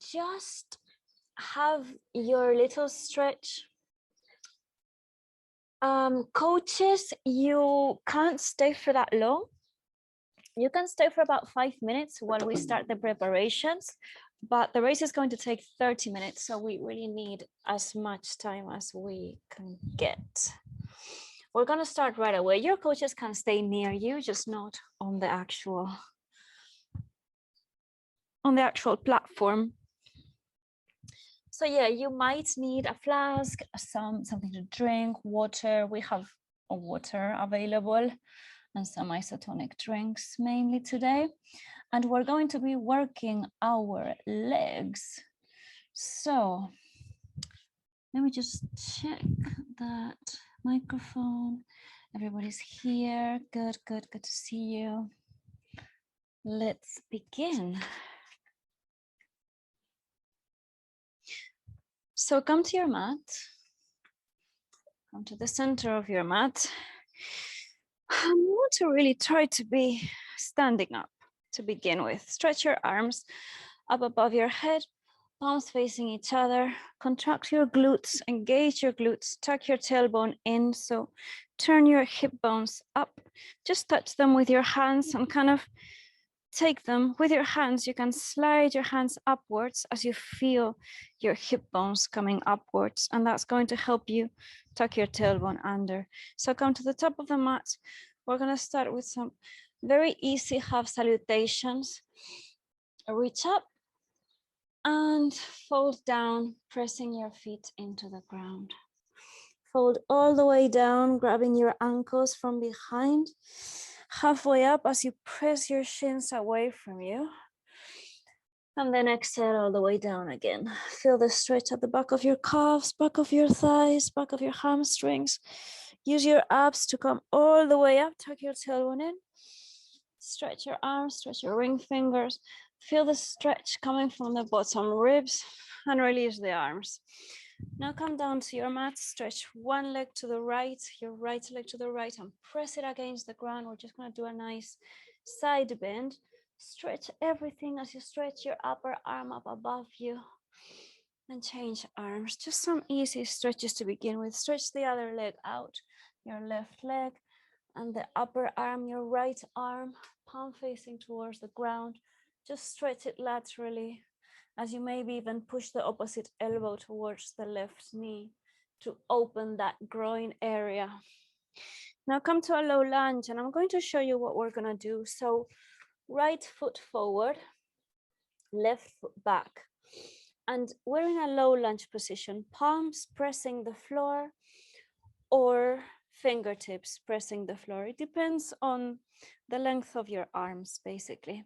just have your little stretch. Coaches, you can't stay for that long. You can stay for about 5 minutes while we start the preparations, but the race is going to take 30 minutes. So we really need as much time as we can get. We're going to start right away. Your coaches can stay near you, just not on the actual platform. So yeah, you might need a flask, something to drink, water. We have water available and some isotonic drinks mainly today. And we're going to be working our legs. So let me just check that microphone. Everybody's here. Good to see you. Let's begin. So come to your mat. Come to the center of your mat. I want to really try to be standing up to begin with. Stretch your arms up above your head, palms facing each other. Contract your glutes, engage your glutes, tuck your tailbone in. So turn your hip bones up. Just touch them with your hands and kind of take them with your hands. You can slide your hands upwards as you feel your hip bones coming upwards, and that's going to help you tuck your tailbone under. So come to the top of the mat. We're going to start with some very easy half salutations. Reach up and fold down, pressing your feet into the ground. Fold all the way down, grabbing your ankles from behind. Halfway up as you press your shins away from you. And then exhale all the way down again. Feel the stretch at the back of your calves, back of your thighs, back of your hamstrings. Use your abs to come all the way up. Tuck your tailbone in. Stretch your arms, stretch your ring fingers. Feel the stretch coming from the bottom ribs and release the arms. Now come down to your mat, stretch one leg to the right, your right leg to the right, and press it against the ground. We're just going to do a nice side bend. Stretch everything as you stretch your upper arm up above you and change arms. Just some easy stretches to begin with. Stretch the other leg out, your left leg and the upper arm, your right arm, palm facing towards the ground. Just stretch it laterally, as you maybe even push the opposite elbow towards the left knee to open that groin area. Now come to a low lunge, and I'm going to show you what we're gonna do. So right foot forward, left foot back. And we're in a low lunge position, palms pressing the floor or fingertips pressing the floor. It depends on the length of your arms, basically.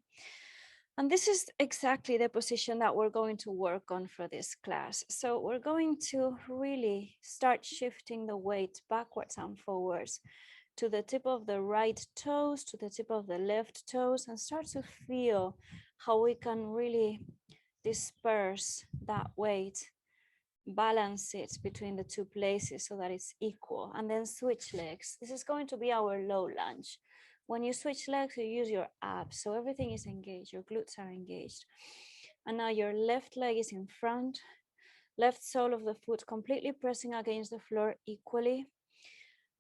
And this is exactly the position that we're going to work on for this class. So we're going to really start shifting the weight backwards and forwards to the tip of the right toes, to the tip of the left toes, and start to feel how we can really disperse that weight, balance it between the two places so that it's equal, and then switch legs. This is going to be our low lunge. When you switch legs, you use your abs, so everything is engaged, your glutes are engaged. And now your left leg is in front, left sole of the foot completely pressing against the floor equally,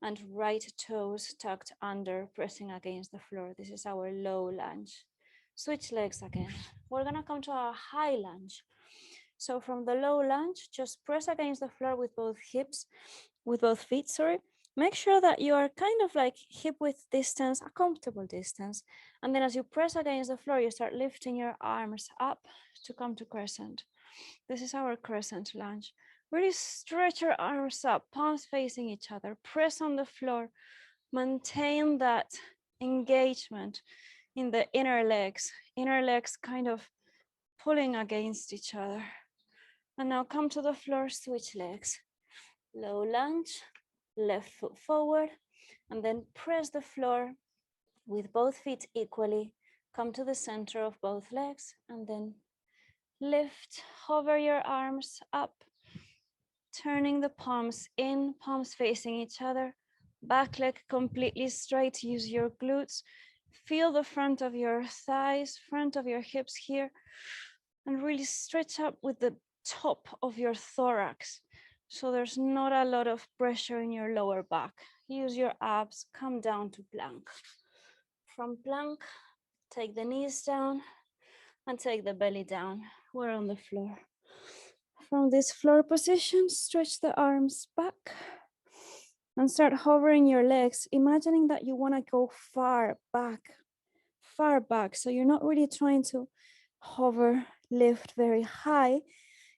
and right toes tucked under, pressing against the floor. This is our low lunge. Switch legs again. We're gonna come to our high lunge. So from the low lunge, just press against the floor with both hips, with both feet, sorry. Make sure that you are kind of like hip width distance, a comfortable distance. And then as you press against the floor, you start lifting your arms up to come to crescent. This is our crescent lunge. Really stretch your arms up, palms facing each other, press on the floor, maintain that engagement in the inner legs kind of pulling against each other. And now come to the floor, switch legs. Low lunge, left foot forward, and then press the floor with both feet equally. Come to the center of both legs, and then lift, hover your arms up, turning the palms in, palms facing each other, back leg completely straight, use your glutes. Feel the front of your thighs, front of your hips here. and really stretch up with the top of your thorax. So there's not a lot of pressure in your lower back. Use your abs, come down to plank. From plank, take the knees down and take the belly down. We're on the floor. From this floor position, stretch the arms back and start hovering your legs, imagining that you want to go far back. So you're not really trying to hover, lift very high.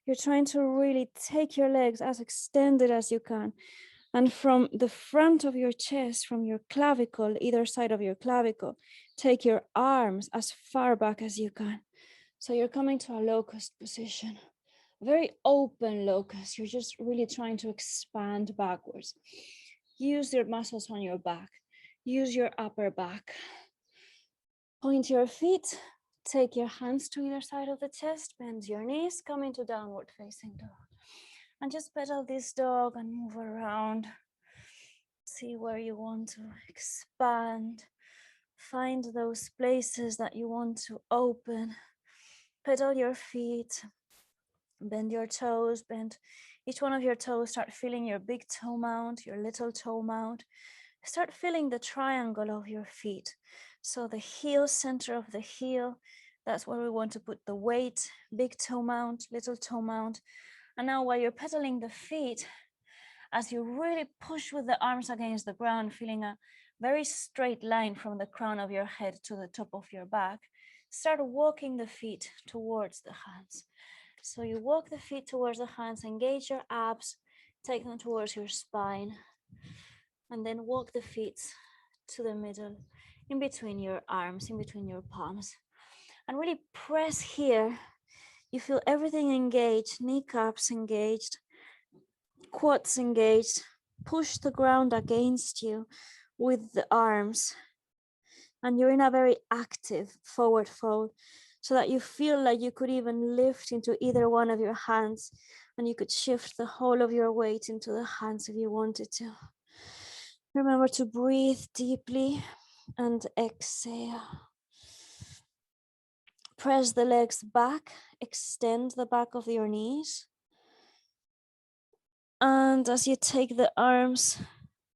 You're trying to really take your legs as extended as you can. And from the front of your chest, from your clavicle, either side of your clavicle, take your arms as far back as you can. So you're coming to a locust position, very open locust. You're just really trying to expand backwards. Use your muscles on your back. Use your upper back. Point your feet. Take your hands to either side of the chest. Bend your knees. Come into downward facing dog. And just pedal this dog and move around. See where you want to expand. Find those places that you want to open. Pedal your feet. Bend your toes. Bend each one of your toes. Start feeling your big toe mount, your little toe mount. Start feeling the triangle of your feet. So the heel, center of the heel, that's where we want to put the weight. Big toe mount, little toe mount. And now while you're pedaling the feet, as you really push with the arms against the ground, feeling a very straight line from the crown of your head to the top of your back, start walking the feet towards the hands. So you walk the feet towards the hands, engage your abs, take them towards your spine, and then walk the feet to the middle, in between your arms, in between your palms. And really press here. You feel everything engaged, kneecaps engaged, quads engaged. Push the ground against you with the arms. And you're in a very active forward fold, so that you feel like you could even lift into either one of your hands, and you could shift the whole of your weight into the hands if you wanted to. Remember to breathe deeply and exhale. Press the legs back, extend the back of your knees. And as you take the arms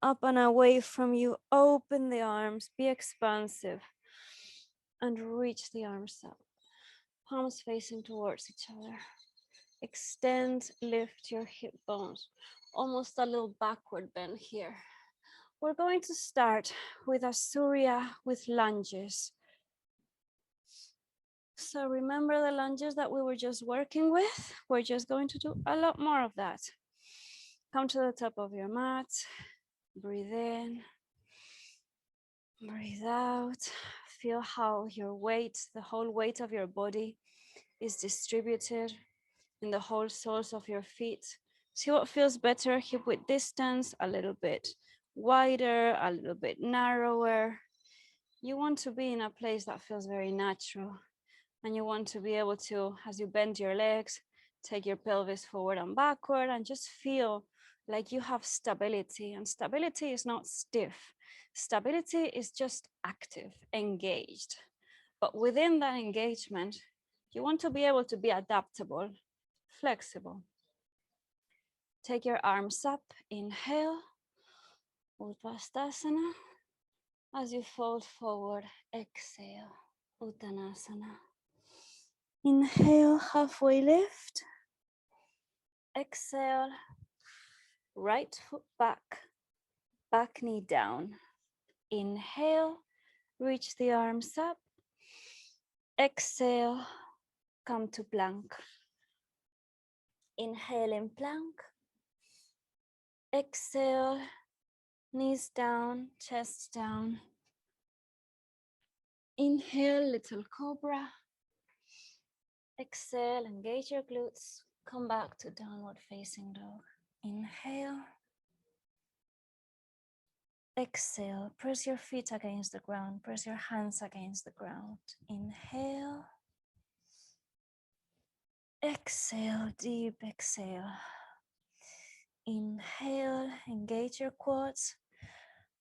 up and away from you, open the arms, be expansive, and reach the arms up. Palms facing towards each other. Extend, lift your hip bones. Almost a little backward bend here. We're going to start with a Surya with lunges. So remember the lunges that we were just working with? We're just going to do a lot more of that. Come to the top of your mat. Breathe in. Breathe out. Feel how your weight, the whole weight of your body is distributed in the whole soles of your feet. See what feels better, hip width distance, a little bit wider, a little bit narrower. You want to be in a place that feels very natural. And you want to be able to, as you bend your legs, take your pelvis forward and backward and just feel like you have stability. And stability is not stiff. Stability is just active, engaged. But within that engagement, you want to be able to be adaptable, flexible. Take your arms up, inhale, Uttasana. As you fold forward, exhale, Uttanasana. Inhale, halfway lift. Exhale, right foot back, back knee down. Inhale, reach the arms up. Exhale, come to plank. Inhale in plank. Exhale, knees down, chest down. Inhale, little cobra. Exhale, engage your glutes. Come back to downward facing dog. Inhale. Exhale, press your feet against the ground, press your hands against the ground. Inhale. Exhale, deep exhale. Inhale, engage your quads.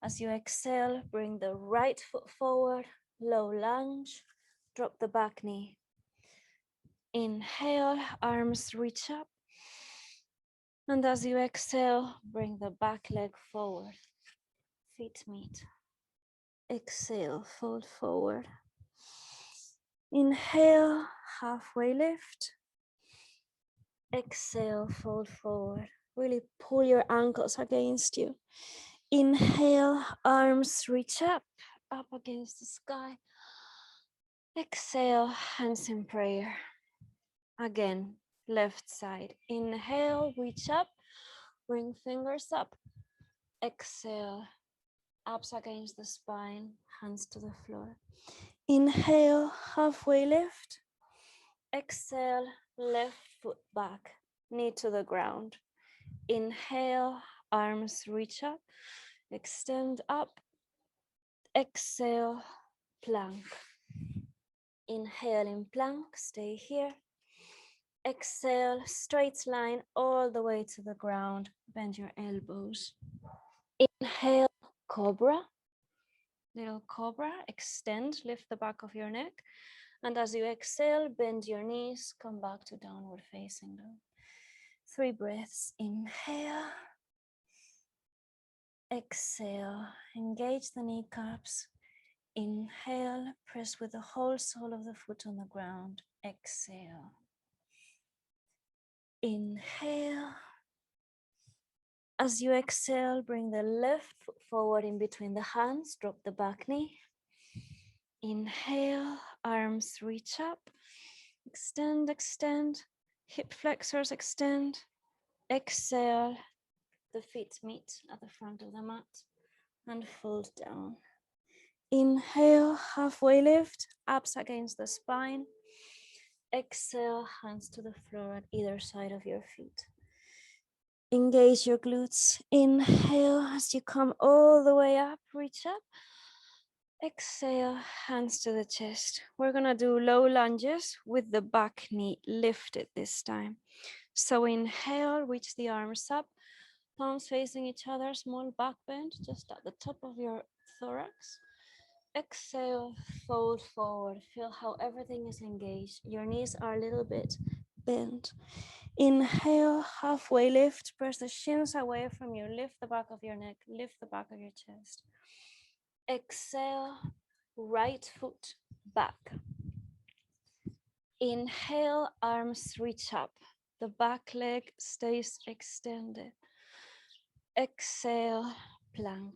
As you exhale, bring the right foot forward, low lunge, drop the back knee. Inhale, arms reach up. And as you exhale, bring the back leg forward. Feet meet. Exhale, fold forward. Inhale, halfway lift. Exhale, fold forward. Really pull your ankles against you. Inhale, arms reach up against the sky. Exhale, hands in prayer. Again, left side. Inhale, reach up, bring fingers up. Exhale, abs against the spine, hands to the floor. Inhale, halfway lift. Exhale, left foot back, knee to the ground. Inhale, arms reach up, extend up. Exhale, plank. Inhale in plank, stay here. Exhale, straight line all the way to the ground. Bend your elbows. Inhale, cobra. Little cobra, extend, lift the back of your neck. And as you exhale, bend your knees, come back to downward facing dog. 3 breaths, inhale. Exhale, engage the kneecaps. Inhale, press with the whole sole of the foot on the ground. Exhale. Inhale. As you exhale, bring the left foot forward in between the hands, drop the back knee. Inhale, arms reach up. Extend, extend. Hip flexors extend. Exhale, the feet meet at the front of the mat and fold down. Inhale, halfway lift, abs against the spine. Exhale, hands to the floor at either side of your feet. Engage your glutes. Inhale as you come all the way up, reach up. Exhale, hands to the chest. We're gonna do low lunges with the back knee lifted this time. So inhale, reach the arms up, palms facing each other, small back bend just at the top of your thorax. Exhale, fold forward. Feel how everything is engaged. Your knees are a little bit bent. Inhale, halfway lift. Press the shins away from you. Lift the back of your neck. Lift the back of your chest. Exhale, right foot back. Inhale, arms reach up. The back leg stays extended. Exhale, plank.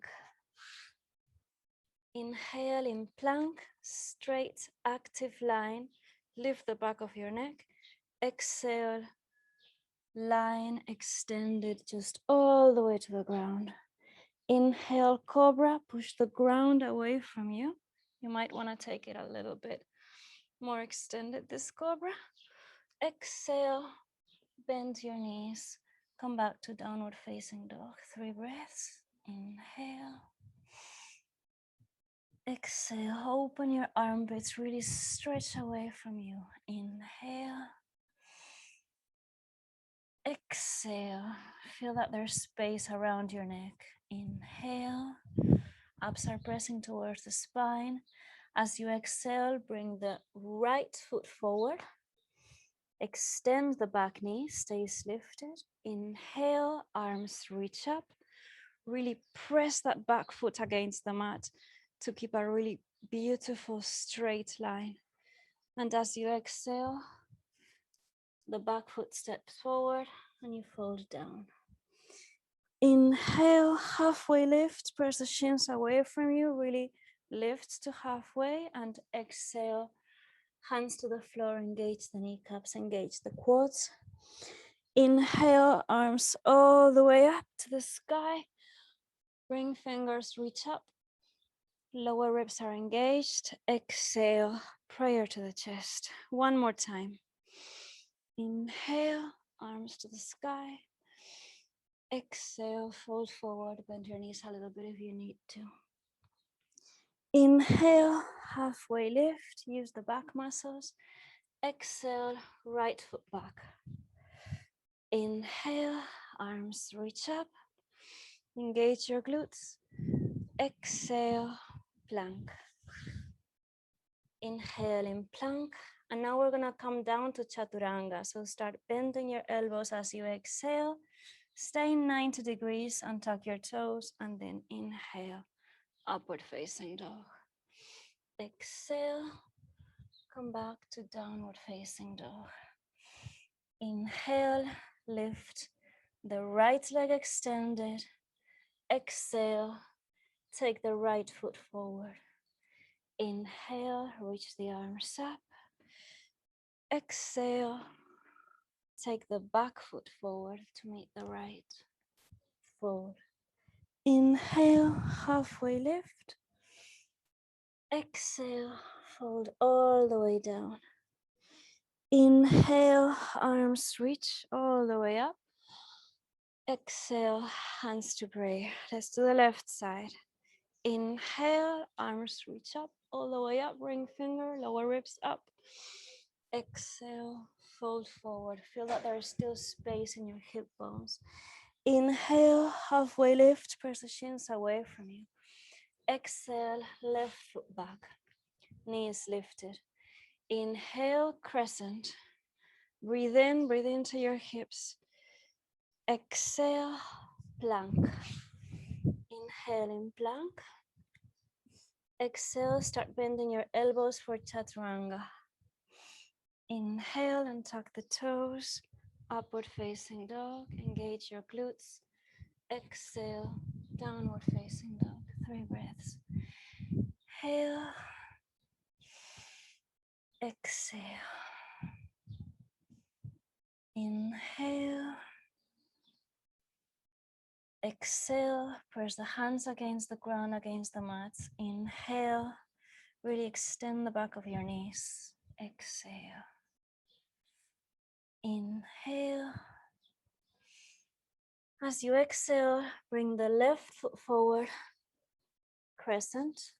Inhale in plank, straight, active line. Lift the back of your neck. Exhale, line extended just all the way to the ground. Inhale, cobra, push the ground away from you. You might want to take it a little bit more extended, this cobra. Exhale, bend your knees. Come back to downward facing dog. 3 breaths. Inhale. Exhale, open your armpits, really stretch away from you. Inhale. Exhale, feel that there's space around your neck. Inhale, abs are pressing towards the spine. As you exhale, bring the right foot forward. Extend the back knee, stays lifted. Inhale, arms reach up. Really press that back foot against the mat to keep a really beautiful straight line. And as you exhale, the back foot steps forward and you fold down. Inhale, halfway lift, press the shins away from you, really lift to halfway, and exhale, hands to the floor, engage the kneecaps, engage the quads. Inhale, arms all the way up to the sky. Bring fingers, reach up. Lower ribs are engaged. Exhale, prayer to the chest. One more time. Inhale, arms to the sky. Exhale, fold forward, bend your knees a little bit if you need to. Inhale, halfway lift, use the back muscles. Exhale, right foot back. Inhale, arms reach up. Engage your glutes. Exhale, plank. Inhale in plank And now we're gonna come down to Chaturanga. So start bending your elbows as you exhale. Stay 90 degrees and tuck your toes, and then inhale, upward facing dog. Exhale, come back to downward facing dog. Inhale, lift the right leg extended. Exhale, take the right foot forward. Inhale, reach the arms up. Exhale, take the back foot forward to meet the right. Forward. Inhale, halfway lift. Exhale, fold all the way down. Inhale, arms reach all the way up. Exhale, hands to prayer. Let's do the left side. Inhale, arms reach up all the way up, ring finger, lower ribs up. Exhale, fold forward. Feel that there is still space in your hip bones. Inhale, halfway lift, press the shins away from you. Exhale, left foot back, knees lifted. Inhale, crescent. Breathe into your hips. Exhale, plank. Inhale in plank. Exhale, start bending your elbows for Chaturanga. Inhale and tuck the toes. Upward facing dog, engage your glutes. Exhale, downward facing dog. 3 breaths. Inhale. Exhale. Inhale. Exhale, press the hands against the ground, against the mats. Inhale, really extend the back of your knees. Exhale. Inhale. As you exhale, bring the left foot forward, crescent.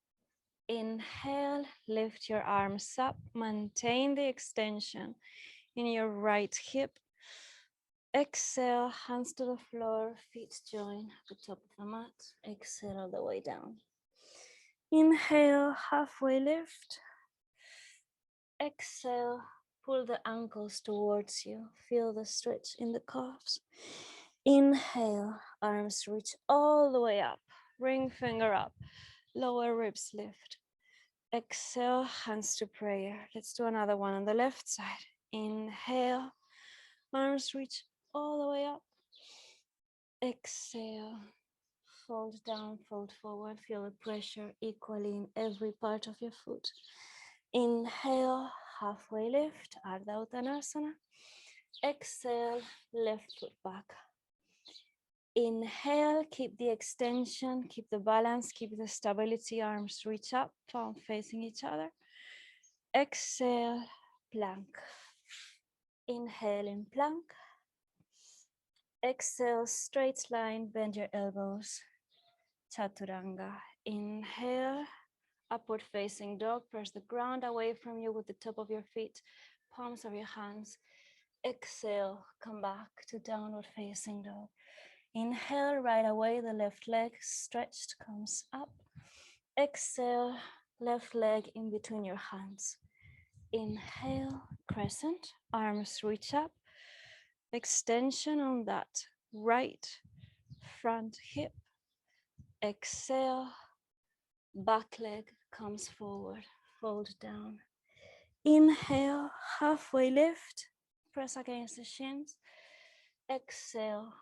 Inhale, lift your arms up, maintain the extension in your right hip. Exhale, hands to the floor, feet join at the top of the mat. Exhale all the way down. Inhale, halfway lift. Exhale, pull the ankles towards you. Feel the stretch in the calves. Inhale, arms reach all the way up. Ring finger up, lower ribs lift. Exhale, hands to prayer. Let's do another one on the left side. Inhale, arms reach all the way up. Exhale, fold down, fold forward. Feel the pressure equally in every part of your foot. Inhale, halfway lift, Ardha Uttanasana. Exhale, left foot back. Inhale, keep the extension, keep the balance, keep the stability. Arms reach up, palm facing each other. Exhale, plank. Inhale in plank. Exhale, straight line, bend your elbows. Chaturanga. Inhale, upward facing dog. Press the ground away from you with the top of your feet, palms of your hands. Exhale, come back to downward facing dog. Inhale, right away, the left leg stretched comes up. Exhale, left leg in between your hands. Inhale, crescent, arms reach up. Extension on that right front hip. Exhale, back leg comes forward, fold down. Inhale, halfway lift, press against the shins. Exhale,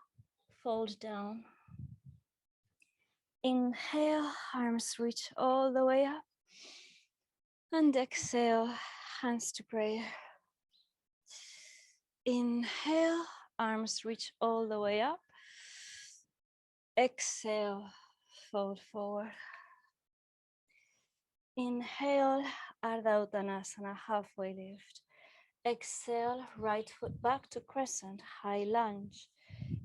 fold down. Inhale, arms reach all the way up. And exhale, hands to prayer. Inhale, arms reach all the way up. Exhale, fold forward. Inhale, Ardha Uttanasana, halfway lift. Exhale, right foot back to crescent, high lunge.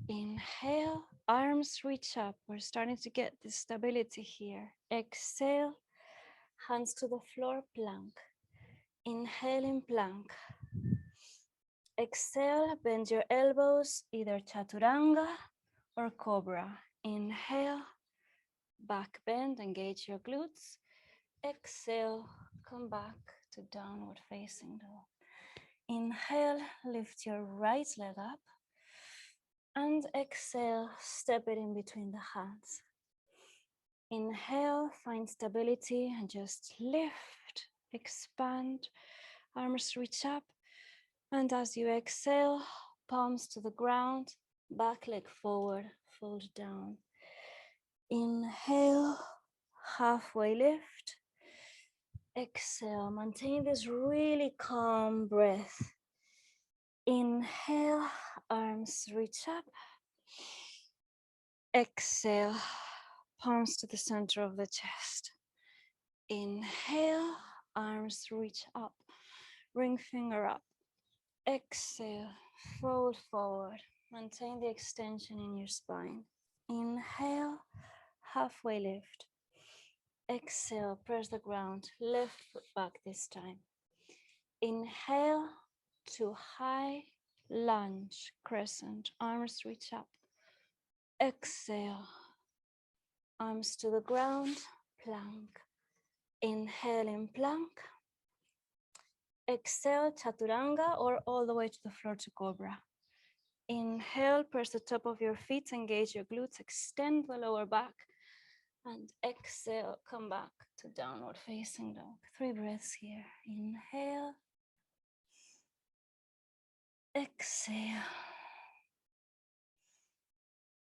Inhale, arms reach up. We're starting to get this stability here. Exhale, hands to the floor, plank. Inhale in plank. Exhale, bend your elbows, either Chaturanga or Cobra. Inhale, back bend, engage your glutes. Exhale, come back to downward facing dog. Inhale, lift your right leg up. And exhale, step it in between the hands. Inhale, find stability and just lift, expand, arms reach up. And as you exhale, palms to the ground, back leg forward, fold down. Inhale, halfway lift. Exhale, maintain this really calm breath. Inhale, arms reach up. Exhale, palms to the center of the chest. Inhale, arms reach up, ring finger up. Exhale, fold forward. Maintain the extension in your spine. Inhale, halfway lift. Exhale, press the ground, left foot back this time. Inhale to high lunge, crescent, arms reach up. Exhale, arms to the ground, plank. Inhale in plank. Exhale, chaturanga, or all the way to the floor to cobra. Inhale, press the top of your feet, engage your glutes, extend the lower back. And exhale, come back to downward facing dog. 3 breaths here. Inhale. Exhale.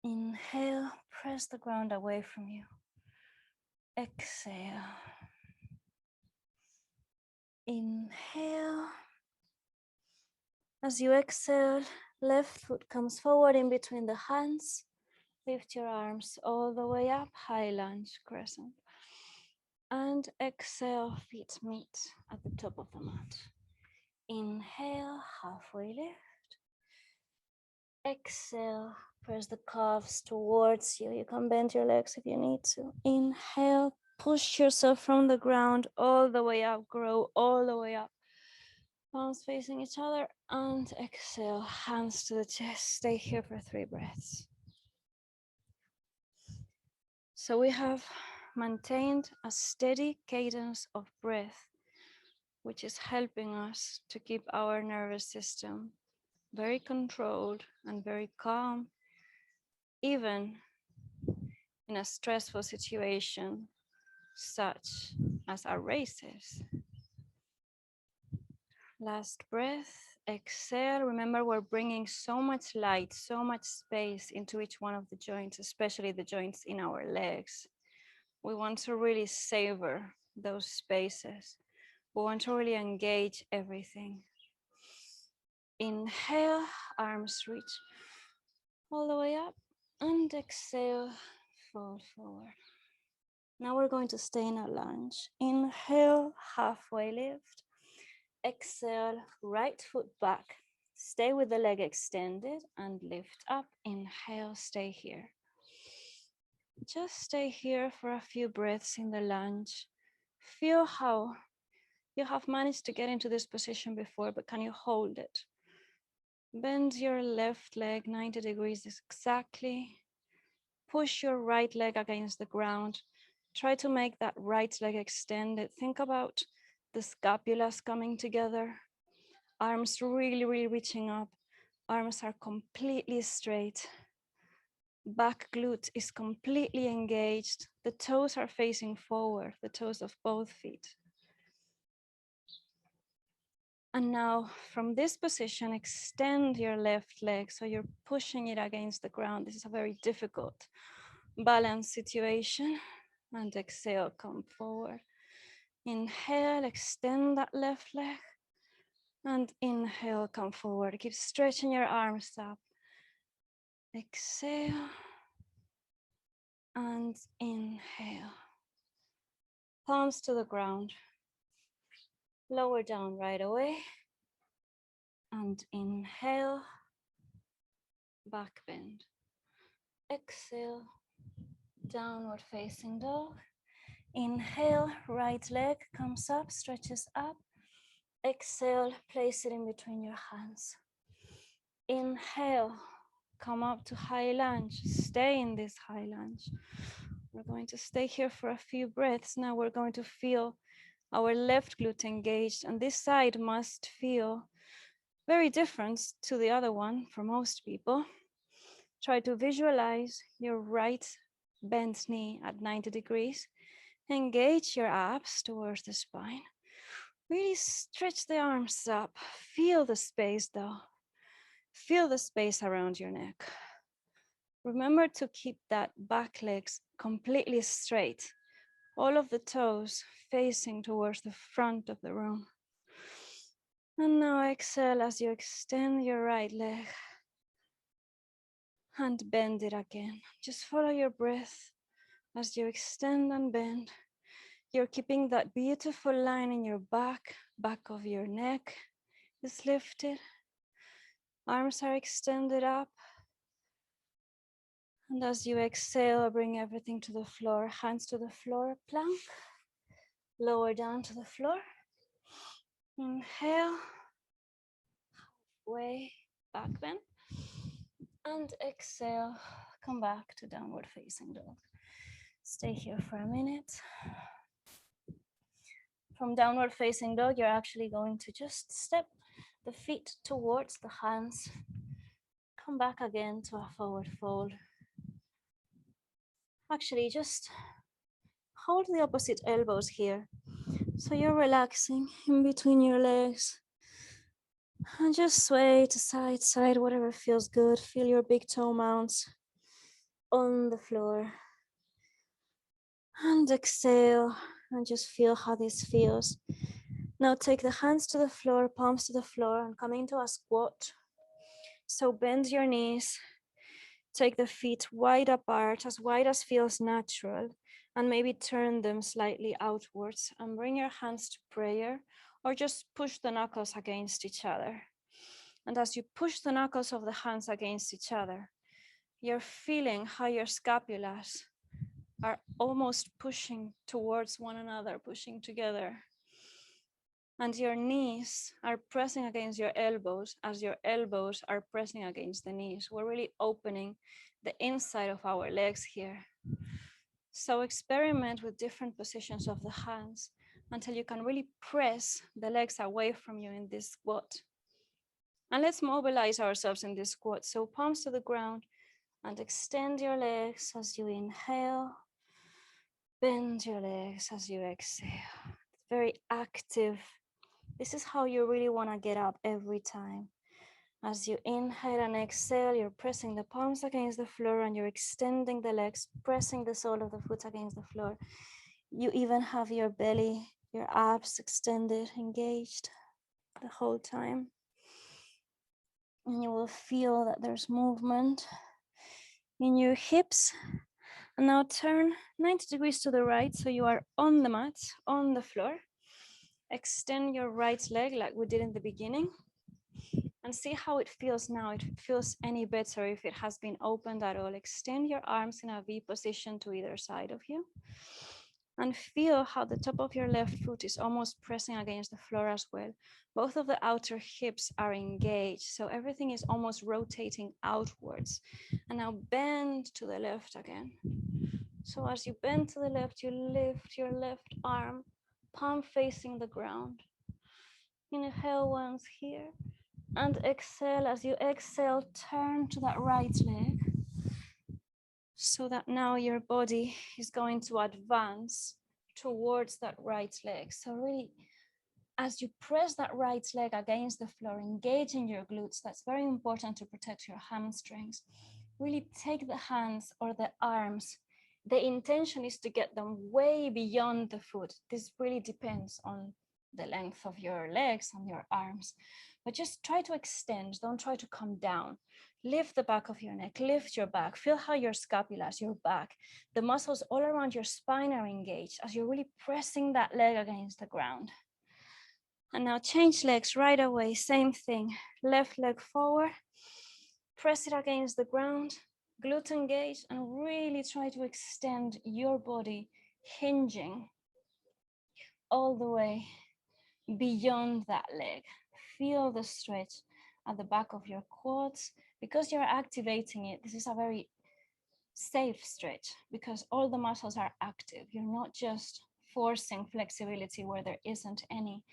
Inhale, press the ground away from you. Exhale. Inhale. As you exhale, left foot comes forward in between the hands. Lift your arms all the way up, high lunge, crescent. And exhale, feet meet at the top of the mat. Inhale, halfway lift. Exhale, press the calves towards you. You can bend your legs if you need to. Inhale, push yourself from the ground all the way up, grow all the way up. Palms facing each other, and exhale, hands to the chest. Stay here for 3 breaths. So we have maintained a steady cadence of breath, which is helping us to keep our nervous system very controlled and very calm, even in a stressful situation such as our races. Last breath, exhale. Remember, we're bringing so much light, so much space into each one of the joints, especially the joints in our legs. We want to really savor those spaces. We want to really engage everything. Inhale, arms reach all the way up, and exhale, fold forward. Now we're going to stay in a lunge. Inhale, halfway lift. Exhale, right foot back. Stay with the leg extended and lift up. Inhale, stay here. Just stay here for a few breaths in the lunge. Feel how you have managed to get into this position before, but can you hold it? Bend your left leg 90 degrees exactly. Push your right leg against the ground. Try to make that right leg extended. Think about the scapulas coming together. Arms really reaching up. Arms are completely straight. Back glute is completely engaged. The toes are facing forward, the toes of both feet. And now from this position, extend your left leg so you're pushing it against the ground. This is a very difficult balance situation. And exhale, come forward. Inhale, extend that left leg. And inhale, come forward. Keep stretching your arms up. Exhale. And inhale. Palms to the ground. Lower down right away. And inhale. Back bend. Exhale. Downward facing dog. Inhale, right leg comes up, stretches up. Exhale, place it in between your hands. Inhale, come up to high lunge. Stay in this high lunge. We're going to stay here for a few breaths. Now we're going to feel our left glute engaged, and this side must feel Very different to the other one for most people. Try to visualize your right bent knee at 90 degrees. Engage your abs towards the spine. Really stretch the arms up. Feel the space though. Feel the space around your neck. Remember to keep that back legs completely straight. All of the toes facing towards the front of the room. And now exhale as you extend your right leg and bend it again. Just follow your breath as you extend and bend. You're keeping that beautiful line in your back of your neck is lifted. Arms are extended up. And as you exhale, bring everything to the floor. Hands to the floor, plank. Lower down to the floor. Inhale. Way back bend. And exhale. Come back to downward facing dog. Stay here for a minute. From downward facing dog, you're actually going to just step the feet towards the hands. Come back again to a forward fold. Actually, just hold the opposite elbows here. So you're relaxing in between your legs. And just sway to side, whatever feels good. Feel your big toe mounts on the floor. And exhale, and just feel how this feels. Now take the hands to the floor, palms to the floor, and come into a squat. So bend your knees. Take the feet wide apart, as wide as feels natural, and maybe turn them slightly outwards and bring your hands to prayer, or just push the knuckles against each other. And as you push the knuckles of the hands against each other, you're feeling how your scapulas are almost pushing towards one another, pushing together. And your knees are pressing against your elbows as your elbows are pressing against the knees. We're really opening the inside of our legs here. So experiment with different positions of the hands until you can really press the legs away from you in this squat. And let's mobilize ourselves in this squat. So palms to the ground and extend your legs as you inhale. Bend your legs as you exhale. It's very active. This is how you really want to get up every time. As you inhale and exhale, you're pressing the palms against the floor and you're extending the legs, pressing the sole of the foot against the floor. You even have your belly, your abs extended, engaged the whole time. And you will feel that there's movement in your hips. And now turn 90 degrees to the right, so you are on the mat, on the floor. Extend your right leg like we did in the beginning. And see how it feels now. If it feels any better, if it has been opened at all. Extend your arms in a V position to either side of you. And feel how the top of your left foot is almost pressing against the floor as well. Both of the outer hips are engaged, so everything is almost rotating outwards. And now bend to the left again. So as you bend to the left, you lift your left arm, palm facing the ground. Inhale once here. And exhale. As you exhale, turn to that right leg so that now your body is going to advance towards that right leg. So really, as you press that right leg against the floor, engaging your glutes, that's very important to protect your hamstrings. Really take the hands or the arms. The intention is to get them way beyond the foot. This really depends on the length of your legs and your arms. But just try to extend, don't try to come down. Lift the back of your neck, lift your back. Feel how your scapulas, your back, the muscles all around your spine are engaged as you're really pressing that leg against the ground. And now change legs right away, same thing. Left leg forward, press it against the ground, glute engage, and really try to extend your body, hinging all the way beyond that leg. Feel the stretch at the back of your quads. Because you're activating it, this is a very safe stretch because all the muscles are active. You're not just forcing flexibility where there isn't any.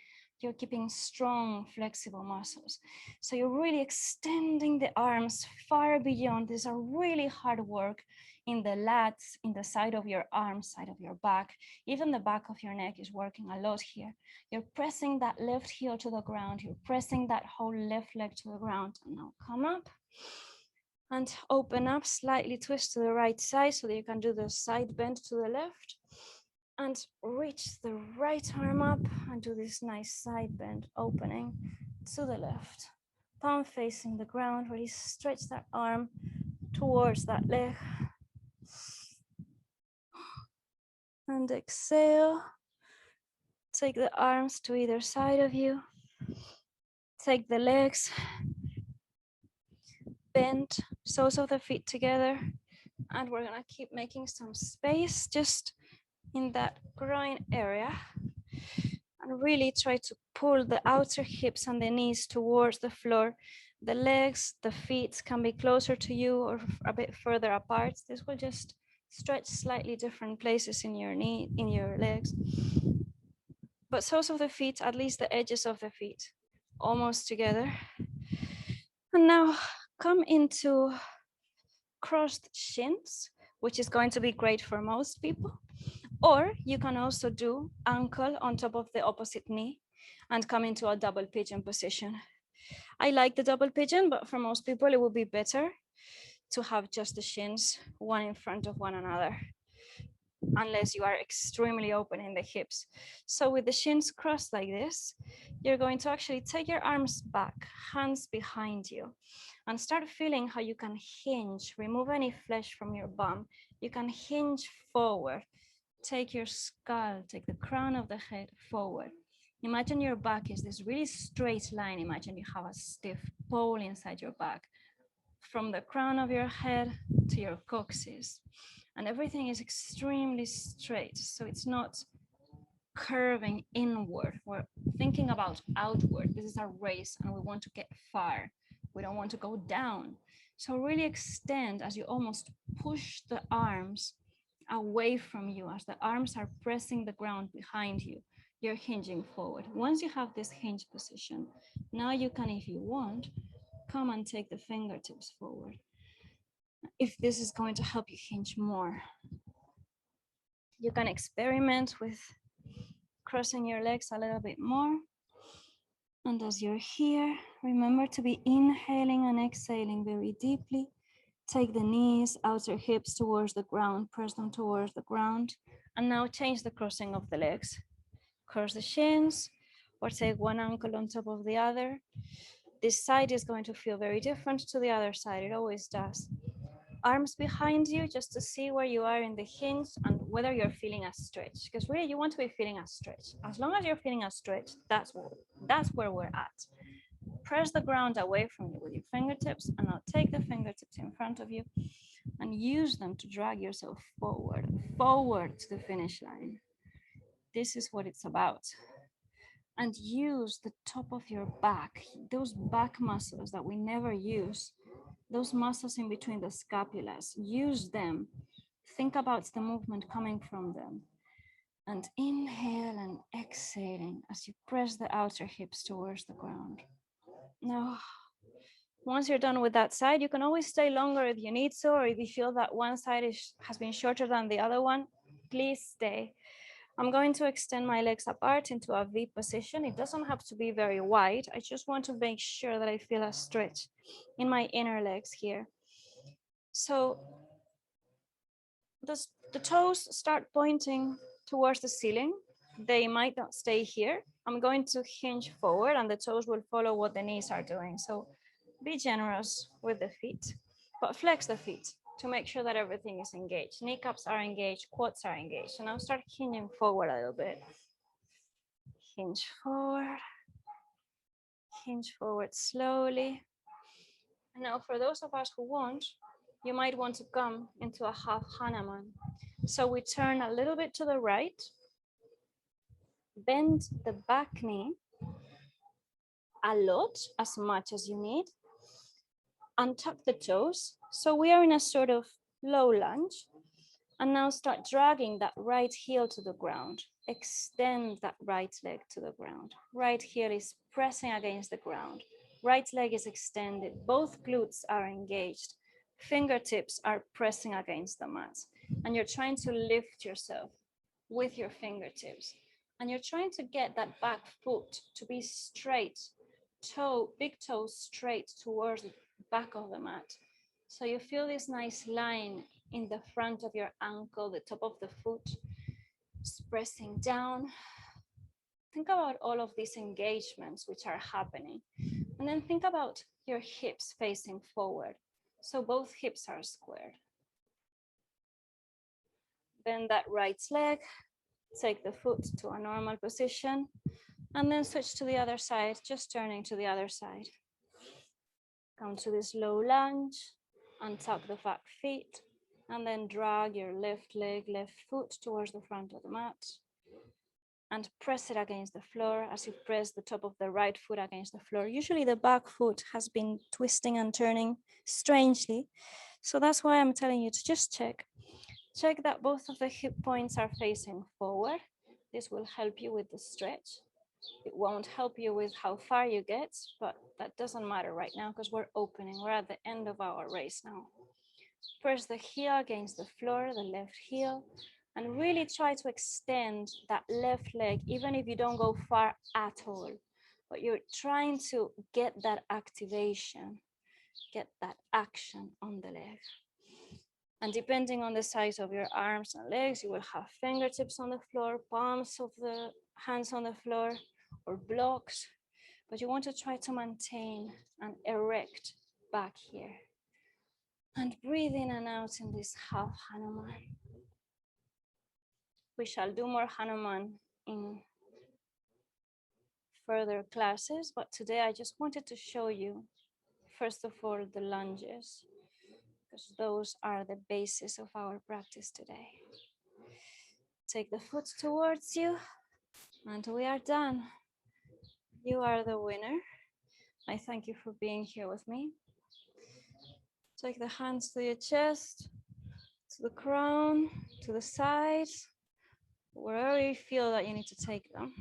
you're keeping strong, flexible muscles. So you're really extending the arms far beyond. These are really hard work in the lats, in the side of your arms, side of your back. Even the back of your neck is working a lot here. You're pressing that left heel to the ground. You're pressing that whole left leg to the ground. And now come up and open up, slightly twist to the right side so that you can do the side bend to the left. And reach the right arm up and do this nice side bend, opening to the left. Palm facing the ground, really stretch that arm towards that leg. And exhale. Take the arms to either side of you. Take the legs. Bend soles of the feet together. And we're gonna keep making some space just in that groin area. And really try to pull the outer hips and the knees towards the floor. The legs, the feet can be closer to you or a bit further apart. This will just stretch slightly different places in your knee, in your legs. But soles of the feet, at least the edges of the feet, almost together. And now come into crossed shins, which is going to be great for most people. Or you can also do ankle on top of the opposite knee and come into a double pigeon position. I like the double pigeon, but for most people, it would be better to have just the shins one in front of one another, unless you are extremely open in the hips. So with the shins crossed like this, you're going to actually take your arms back, hands behind you, and start feeling how you can hinge, remove any flesh from your bum. You can hinge forward. Take your skull, take the crown of the head forward. Imagine your back is this really straight line. Imagine you have a stiff pole inside your back from the crown of your head to your coccyx. And everything is extremely straight. So it's not curving inward. We're thinking about outward. This is a race and we want to get far. We don't want to go down. So really extend as you almost push the arms away from you, as the arms are pressing the ground behind you. You're hinging forward. Once you have this hinge position, now you can, if you want, come and take the fingertips forward. If this is going to help you hinge more, you can experiment with crossing your legs a little bit more. And as you're here, remember to be inhaling and exhaling very deeply. Take the knees, outer hips towards the ground, press them towards the ground. And now change the crossing of the legs. Cross the shins, or take one ankle on top of the other. This side is going to feel very different to the other side. It always does. Arms behind you just to see where you are in the hinge and whether you're feeling a stretch. Because really you want to be feeling a stretch. As long as you're feeling a stretch, that's where we're at. Press the ground away from you with your fingertips, and now take the fingertips in front of you and use them to drag yourself forward to the finish line. This is what it's about. And use the top of your back, those back muscles that we never use, those muscles in between the scapulas, use them. Think about the movement coming from them. And inhale and exhaling as you press the outer hips towards the ground. Now, once you're done with that side, you can always stay longer if you need to, or if you feel that one side has been shorter than the other one, please stay. I'm going to extend my legs apart into a V position. It doesn't have to be very wide. I just want to make sure that I feel a stretch in my inner legs here. So the toes start pointing towards the ceiling. They might not stay here. I'm going to hinge forward and the toes will follow what the knees are doing. So be generous with the feet, but flex the feet to make sure that everything is engaged. Kneecaps are engaged, quads are engaged. And now start hinging forward a little bit. Hinge forward slowly. And now for those of us who want, you might want to come into a half Hanuman. So we turn a little bit to the right, bend the back knee a lot, as much as you need, untuck the toes. So we are in a sort of low lunge. And now start dragging that right heel to the ground. extend that right leg to the ground. Right heel is pressing against the ground. Right leg is extended. Both glutes are engaged. Fingertips are pressing against the mat. And you're trying to lift yourself with your fingertips. And you're trying to get that back foot to be straight, big toe straight towards the back of the mat. So you feel this nice line in the front of your ankle, the top of the foot, just pressing down. Think about all of these engagements which are happening. And then think about your hips facing forward. So both hips are squared. Bend that right leg, take the foot to a normal position, and then switch to the other side, just turning to the other side. Come to this low lunge, untuck the back feet, and then drag your left leg, left foot towards the front of the mat. And press it against the floor as you press the top of the right foot against the floor. Usually the back foot has been twisting and turning strangely. So that's why I'm telling you to just check. Check that both of the hip points are facing forward. This will help you with the stretch. It won't help you with how far you get, but that doesn't matter right now because we're opening. We're at the end of our race now. Press the heel against the floor, the left heel, and really try to extend that left leg, even if you don't go far at all. But you're trying to get that activation, get that action on the leg. And depending on the size of your arms and legs, you will have fingertips on the floor, palms of the hands on the floor, or blocks. But you want to try to maintain an erect back here. And breathe in and out in this half Hanuman. We shall do more Hanuman in further classes, but today I just wanted to show you, first of all, the lunges, because those are the basis of our practice today. Take the foot towards you, and we are done. You are the winner. I thank you for being here with me. Take the hands to your chest, to the crown, to the sides, wherever you feel that you need to take them.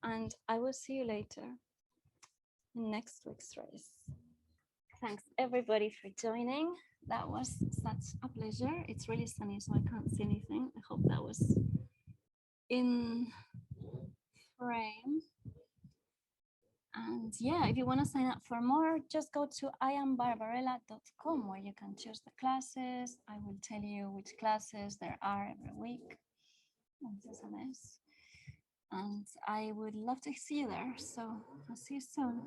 And I will see you later in next week's race. Thanks everybody for joining. That was such a pleasure. It's really sunny, so I can't see anything. I hope that was in frame. And yeah, if you want to sign up for more, just go to iambarbarella.com where you can choose the classes. I will tell you which classes there are every week. This is a mess. And I would love to see you there. So I'll see you soon.